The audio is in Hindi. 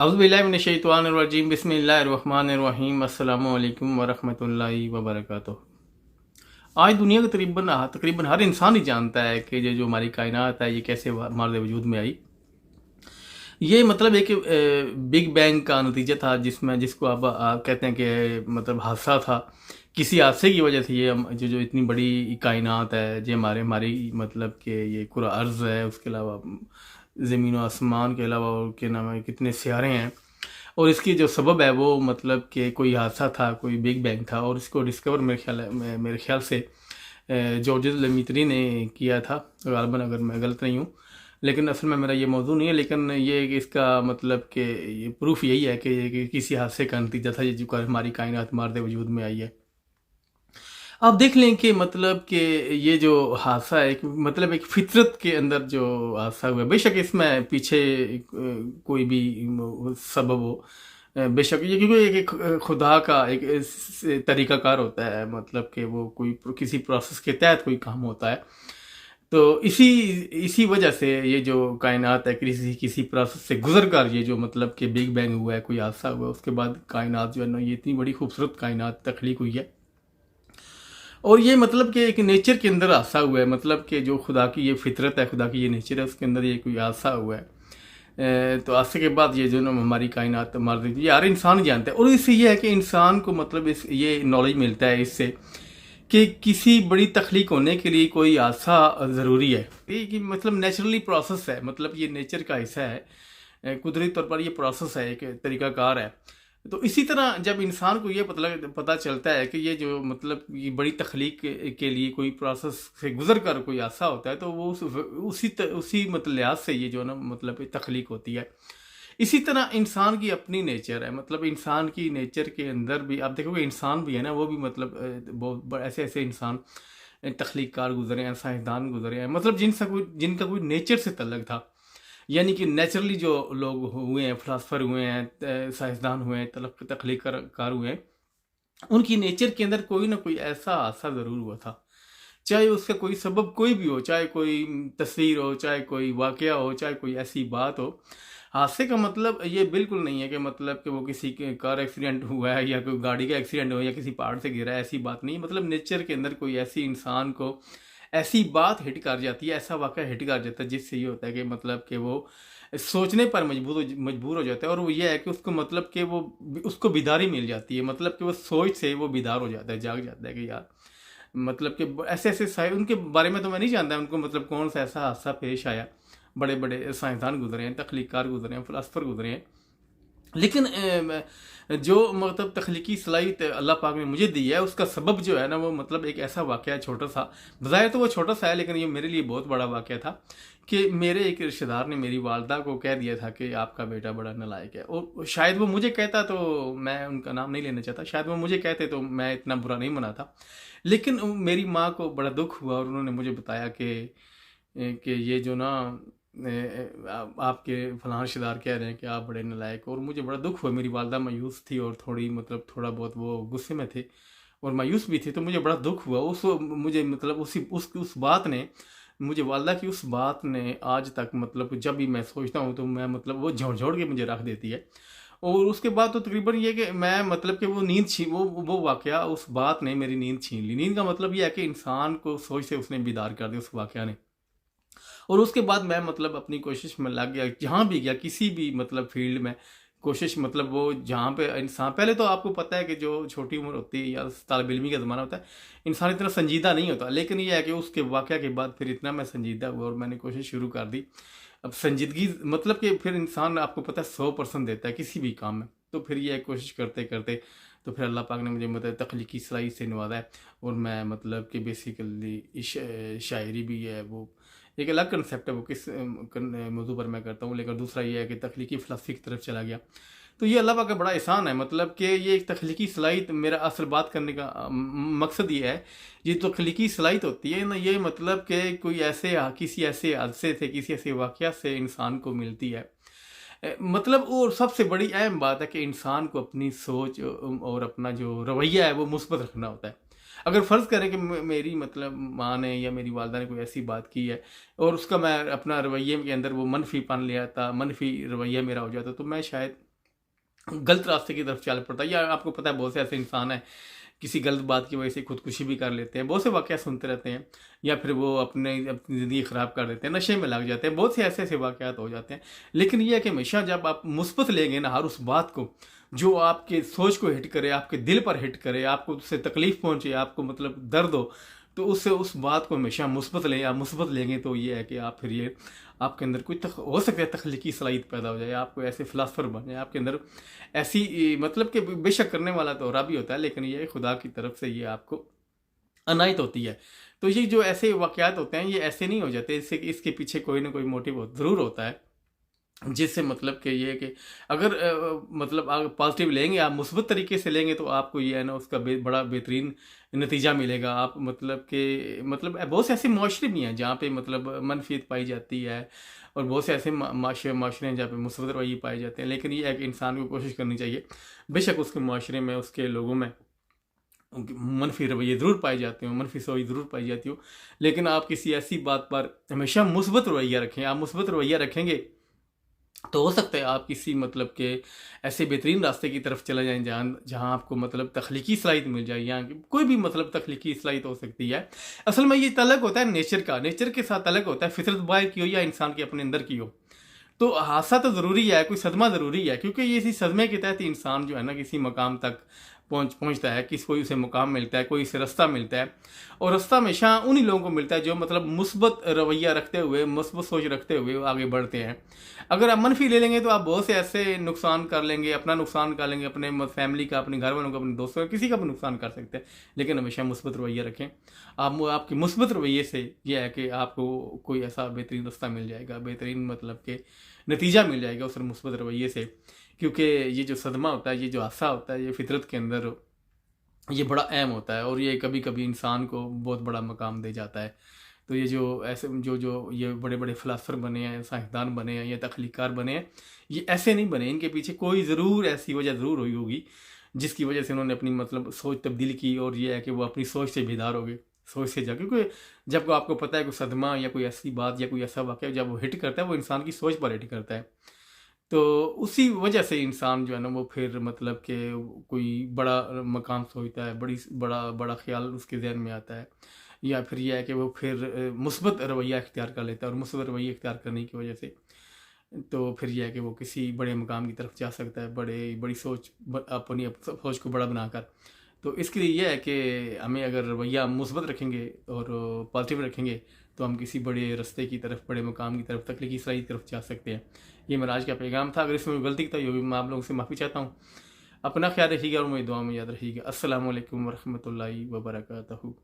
औज़ुबिल्लाहि बिस्मिल्लाहिर्रहमानिर्रहीम अस्सलामु अलैकुम वरहमतुल्लाहि वबरकातुहू। आज दुनिया का तकरीबन हर इंसान ही जानता है कि ये जो हमारी कायनात है ये कैसे हमारे वजूद में आई। ये मतलब एक बिग बैंग का नतीजा था जिसको आप कहते हैं कि मतलब हादसा था। किसी हादसे की वजह से ये जो इतनी बड़ी कायनात है जो हमारी मतलब कि ये पूरा अर्ज़ है, उसके अलावा ज़मीन और आसमान के अलावा और के नाम है कितने सियारे हैं। और इसकी जो सबब है वो मतलब कि कोई हादसा था, कोई बिग बैंग था और इसको डिस्कवर मेरे ख्याल से जॉर्ज लेमित्री ने किया था गालिबन, अगर मैं गलत नहीं हूँ। लेकिन असल में मेरा ये मौजू नहीं है, लेकिन ये इसका मतलब कि ये प्रूफ यही है कि किसी हादसे का नतीजा था जो हमारी कायनात मारदे वजूद में आई है। आप देख लें कि मतलब कि ये जो हादसा है मतलब एक फितरत के अंदर जो हादसा हुआ है, बेशक इसमें पीछे कोई भी सबब हो, बेशक ये क्योंकि एक खुदा का एक तरीकाकार होता है, मतलब कि वो कोई किसी प्रोसेस के तहत कोई काम होता है। तो इसी इसी वजह से ये जो कायनात है किसी किसी प्रोसेस से गुजर कर ये जो मतलब कि बिग बैंग हुआ है, कोई हादसा हुआ है, उसके बाद कायनात जो है ना ये इतनी बड़ी खूबसूरत कायनात तख्लीक हुई है। और ये मतलब कि एक नेचर के अंदर हादसा हुआ है, मतलब कि जो खुदा की ये फितरत है, खुदा की ये नेचर है, उसके अंदर ये कोई हादसा हुआ है। तो हादसे के बाद ये जो ना हमारी कायनात मार दी थी, ये हर इंसान ही जानता है। और इससे ये है कि इंसान को मतलब ये नॉलेज मिलता है इससे कि किसी बड़ी तख्लीक होने के लिए कोई हादसा ज़रूरी है। ये कि मतलब नेचुरली प्रोसेस है, मतलब ये नेचर का हिस्सा है, कुदरती तौर पर ये प्रोसेस है, एक तरीकाकार है। तो इसी तरह जब इंसान को ये पता चलता है कि ये जो मतलब ये बड़ी तख्लीक के लिए कोई प्रोसेस से गुजर कर कोई हादसा होता है, तो वो उसी मतलब लिहाज से ये जो ना मतलब तख्लीक होती है। इसी तरह इंसान की अपनी नेचर है, मतलब इंसान की नेचर के अंदर भी आप देखोगे इंसान भी है ना, वो भी मतलब बहुत ऐसे ऐसे इंसान तख्लीक कार गुजरे हैं, साइंसदान गुजरे हैं, मतलब जिनका कोई नेचर से तल्लक था। यानी कि नेचुरली जो लोग हुए हैं, फिलासफर हुए हैं, साइंसदान हुए हैं, तख्लीक कार हुए हैं, उनकी नेचर के अंदर कोई ना कोई ऐसा हादसा ज़रूर हुआ था। चाहे उसका कोई सबब कोई भी हो, चाहे कोई तस्वीर हो, चाहे कोई वाकया हो, चाहे कोई ऐसी बात हो। हादसे का मतलब ये बिल्कुल नहीं है कि मतलब कि वो किसी के कार एक्सीडेंट हुआ है या कोई गाड़ी का एक्सीडेंट हुआ या किसी पहाड़ से गिरा है, ऐसी बात नहीं है। मतलब नेचर के अंदर कोई ऐसी इंसान को ऐसी बात हिट कर जाती है, ऐसा वाक़या हिट कर जाता है जिससे ये होता है कि मतलब कि वो सोचने पर मजबूर हो जाता है। और वो ये है कि उसको मतलब कि वो उसको बेदारी मिल जाती है, मतलब कि वो सोच से वो बेदार हो जाता है, जाग जाता है कि यार मतलब कि ऐसे ऐसे उनके बारे में तो मैं नहीं जानता उनको मतलब कौन सा ऐसा हादसा पेश आया। बड़े बड़े साइंसदान गुजरे हैं, तख्लीक कार गुजरे हैं, फिलासफर गुजरे हैं, लेकिन जो मतलब तख्लीकी सलाहियत अल्लाह पाक ने मुझे दी है उसका सबब जो है ना वो मतलब एक ऐसा वाक़या है छोटा सा। बज़ाहिर तो वो छोटा सा है, लेकिन ये मेरे लिए बहुत बड़ा वाक़या था कि मेरे एक रिश्तेदार ने मेरी वालदा को कह दिया था कि आपका बेटा बड़ा नालायक है। और शायद वो मुझे कहता, तो मैं उनका नाम नहीं लेना चाहता, शायद वो मुझे कहते तो मैं इतना बुरा नहीं मनाता। लेकिन मेरी माँ को बड़ा दुख हुआ और उन्होंने मुझे बताया कि ये जो ना आपके फलां रिश्तेदार कह रहे हैं कि आप बड़े नालायक हो। और मुझे बड़ा दुख हुआ, मेरी वालदा मायूस थी और थोड़ी मतलब थोड़ा बहुत वो गुस्से में थे और मायूस भी थे, तो मुझे बड़ा दुख हुआ। मुझे मतलब उस बात ने मुझे वालदा की उस बात ने आज तक मतलब जब भी मैं सोचता हूँ तो मैं मतलब वो झोड़ के मुझे रख देती है। और उसके बाद तो तकरीबन ये कि मैं मतलब कि वो नींद छीन वो वाक़या उस बात ने मेरी नींद छीन ली। नींद का मतलब ये है कि इंसान को सोच से उसने बेदार कर दिया उस वाक़या ने। और उसके बाद मैं मतलब अपनी कोशिश में लग गया, जहाँ भी गया किसी भी मतलब फील्ड में कोशिश, मतलब वो जहाँ पे इंसान पहले तो आपको पता है कि जो छोटी उम्र होती है या तालिब इल्मी का ज़माना होता है, इंसान इतना संजीदा नहीं होता। लेकिन ये है कि उसके वाक़या के बाद फिर इतना मैं संजीदा हुआ और मैंने कोशिश शुरू कर दी। अब संजीदगी मतलब कि फिर इंसान आपको पता है 100% देता है किसी भी काम में। तो फिर ये है कोशिश करते करते तो फिर अल्लाह पाक ने मुझे मतलब तख्लीकी सलाहियत से नवाजा है। और मैं मतलब कि बेसिकली शायरी भी है, वो एक अलग कंसेप्ट है, वो किस मौजू पर मैं करता हूँ। लेकिन दूसरा ये है कि तख्लीकी फ़िलासफ़ी की तरफ चला गया। तो ये अल्लाह पाक का बड़ा एहसान है, मतलब कि ये एक तख्लीकी सलाहियत, मेरा असल बात करने का मकसद ये है, ये तख्लीकी सलाहियत होती है ना, ये मतलब कि कोई ऐसे किसी ऐसे हादसे से, किसी ऐसे वाक़या से इंसान को मिलती है। मतलब और सबसे बड़ी अहम बात है कि इंसान को अपनी सोच और अपना जो रवैया है वो मुस्बत रखना होता है। अगर फ़र्ज़ करें कि मेरी मतलब माँ ने या मेरी वालदा ने कोई ऐसी बात की है और उसका मैं अपना रवैये के अंदर वो मनफ़ीपन ले आता, मनफ़ी रवैया मेरा हो जाता, तो मैं शायद गलत रास्ते की तरफ चल पड़ता है। या आपको पता है बहुत से ऐसे इंसान हैं किसी गलत बात की वजह से खुदकुशी भी कर लेते हैं, बहुत से वाक़या सुनते रहते हैं, या फिर वो अपनी ज़िंदगी ख़राब कर देते हैं, नशे में लग जाते हैं, बहुत से ऐसे वाक़यात हो जाते हैं। लेकिन ये है कि हमेशा जब आप मुस्बत लेंगे ना हर उस बात को जो आपके सोच को हिट करे, आपके दिल पर हिट करे, आपको उससे तकलीफ़ पहुँचे, आपको मतलब दर्द हो, तो उससे उस बात को हमेशा मुस्बत लें। आप मुस्बत लेंगे तो ये है कि आप फिर ये आपके अंदर कोई हो सकता है तख्लीकी सलाहियत पैदा हो जाए, आपको ऐसे फ़िलासफ़र बन जाए, आपके अंदर ऐसी मतलब कि बेशक करने वाला तो रब ही होता है, लेकिन ये खुदा की तरफ से ये आपको अनायत होती है। तो ये जो ऐसे वाक़यात होते हैं, ये ऐसे नहीं हो जाते, इससे इसके पीछे कोई ना कोई मोटिव ज़रूर होता है। जिससे मतलब कि ये है कि अगर मतलब आप पॉजिटिव लेंगे, आप मुस्बत तरीके से लेंगे तो आपको ये है ना उसका बड़ा बेहतरीन नतीजा मिलेगा। आप मतलब कि मतलब बहुत से ऐसे मुआशरे भी हैं जहाँ पे मतलब मनफियत पाई जाती है, और बहुत से ऐसे माशरे हैं जहाँ पे मुस्बत रवैये पाए जाते हैं। लेकिन ये है कि इंसान को कोशिश करनी चाहिए, बेशक उसके मुआशरे में, उसके लोगों में उनके मनफी रवैये ज़रूर पाए जाते हो, मनफी सोच ज़रूर पाई जाती हो, लेकिन आप किसी ऐसी बात पर हमेशा मुस्बत रवैया रखें। आप मुस्बत रवैया रखेंगे तो हो सकता है आप किसी मतलब के ऐसे बेहतरीन रास्ते की तरफ चले जाएं जहाँ जहाँ आपको मतलब तख्लीकी सलाहियत मिल जाए, या कोई भी मतलब तख्लीकी सलाहियत हो सकती है। असल में ये तलक होता है नेचर का, नेचर के साथ तलक होता है, फितरत बाहर की हो या इंसान के अपने अंदर की हो। तो हादसा तो ज़रूरी है, कोई सदमा ज़रूरी है, क्योंकि ये इसी सदमे के तहत इंसान जो है ना किसी मकाम तक पहुंचता है, किसी कोई उसे मुकाम मिलता है, कोई उसे रास्ता मिलता है। और रास्ता हमेशा उन्हीं लोगों को मिलता है जो मतलब मुस्बत रवैया रखते हुए, मुस्बत सोच रखते हुए आगे बढ़ते हैं। अगर आप मनफी ले लेंगे तो आप बहुत से ऐसे नुकसान कर लेंगे, अपना नुकसान कर लेंगे, अपने फैमिली का, अपने घर वालों का, अपने दोस्तों का, किसी का भी नुकसान कर सकते हैं। लेकिन हमेशा मुस्बत रवैया रखें। आपकी मुस्बत रवैये से यह है कि आपको कोई ऐसा बेहतरीन रास्ता मिल जाएगा, बेहतरीन मतलब के नतीजा मिल जाएगा उस मुस्बत रवैये से। क्योंकि ये जो सदमा होता है, ये जो हादसा होता है, ये फितरत के अंदर ये बड़ा अहम होता है, और ये कभी कभी इंसान को बहुत बड़ा मकाम दे जाता है। तो ये जो ऐसे जो ये बड़े बड़े फ़िलासफ़र बने हैं, साइंसदान बने हैं या तख्लीकार बने हैं, ये ऐसे नहीं बने, इनके पीछे कोई ज़रूर ऐसी वजह ज़रूर हुई होगी जिसकी वजह से उन्होंने अपनी मतलब सोच तब्दील की, और ये है कि वो अपनी सोच से बेदार हो गए, सोच से जा, क्योंकि जब आपको पता है कोई सदमा या कोई ऐसी बात या कोई ऐसा वाक़या जब वो हिट करता है, वो इंसान की सोच पर हिट करता है। तो उसी वजह से इंसान जो है ना वो फिर मतलब कि कोई बड़ा मकाम सोचता है, बड़ा बड़ा ख्याल उसके जहन में आता है, या फिर यह है कि वो फिर मुस्बत रवैया इख्तियार कर लेता है, और मुस्बत रवैया इख्तियार करने की वजह से तो फिर यह है कि वो किसी बड़े मकाम की तरफ जा सकता है, बड़ी सोच सोच को बड़ा बनाकर। तो इसके लिए यह है कि हमें अगर रवैया मुस्बत रखेंगे और पॉजिटिव रखेंगे तो हम किसी बड़े रास्ते की तरफ, बड़े मकाम की तरफ, तख्लीकी सलाहियत की तरफ जा सकते हैं। ये मेरा आज का पैगाम था। अगर इसमें गलती की तो मैं आप लोगों से माफ़ी चाहता हूँ। अपना ख्याल रखिएगा और मेरी दुआ में याद रखिएगा। अस्सलामु अलैकुम वरहमतुल्लाहि वबरकातुहू।